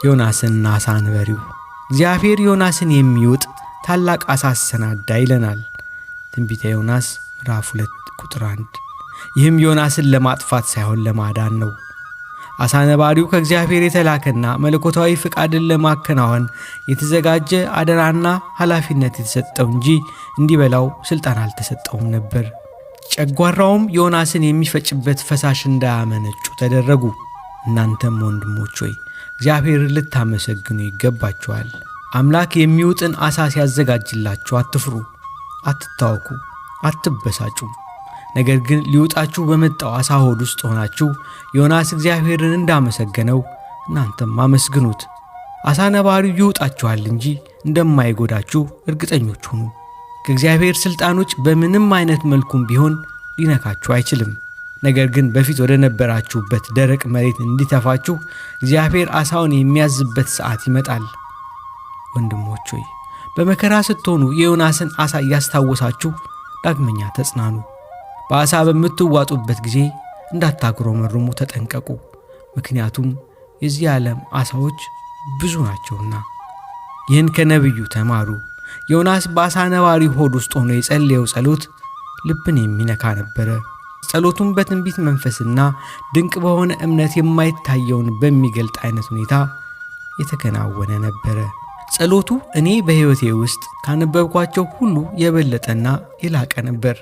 ዮናስና አሳ አንበሪው። እግዚአብሔር ዮናስን የሚውጥ ታላቅ አሳ አሰናዳ ይለናል ትንቢተ ዮናስ ምዕራፍ 2 ቁጥር 1። ይህም ዮናስን ለማጥፋት ሳይሆን ለማዳን ነው። አሳ ነባሪው ከእግዚአብሔር የተላከና መለኮታዊ ፍቃድን ለማከናወን የተዘጋጀ አደራና ኃላፊነት የተሰጠው እንጂ እንዲበላው ሥልጣን አልተሰጠውም ነበር። ጨጓራውም ዮናስን የሚፈጭበት ፈሳሽ እንዳያመነጩ ተደረጉ። እናንተም ወንድሞች ሆይ እግዚአብሔርን ልታመሰግኑ ይገባችኋል። አምላክ የሚውጥን አሳ ሲያዘጋጅላችሁ አትፍሩ፣ አትታወኩ፣ አትበሳጩም። ነገር ግን ሊውጣችሁ በመጣው አሳ ሆድ ውስጥ ሆናችሁ ዮናስ እግዚአብሔርን እንዳመሰገነው እናንተም አመስግኑት። አሳ ነባሪው ይውጣችኋል እንጂ እንደማይጎዳችሁ እርግጠኞች ሁኑ። ከእግዚአብሔር ሥልጣን ውጭ በምንም አይነት መልኩም ቢሆን ሊነካችሁ አይችልም። ነገር ግን በፊት ወደ ነበራችሁበት ደረቅ መሬት እንዲተፋችሁ እግዚአብሔር አሳውን የሚያዝበት ሰዓት ይመጣል። ወንድሞች ሆይ በመከራ ስትሆኑ የዮናስን አሳ እያስታወሳችሁ ዳግመኛ ተጽናኑ። በአሳ በምትዋጡበት ጊዜ እንዳታጉረመርሙ ተጠንቀቁ። ምክንያቱም የዚህ ዓለም አሳዎች ብዙ ናቸውና። ይህን ከነቢዩ ተማሩ። ዮናስ በአሳ ነባሪ ሆድ ውስጥ ሆኖ የጸለየው ጸሎት ልብን የሚነካ ነበረ። ጸሎቱም በትንቢት መንፈስና ድንቅ በሆነ እምነት የማይታየውን በሚገልጥ አይነት ሁኔታ የተከናወነ ነበረ። ጸሎቱ እኔ በሕይወቴ ውስጥ ካነበብኳቸው ሁሉ የበለጠና የላቀ ነበር።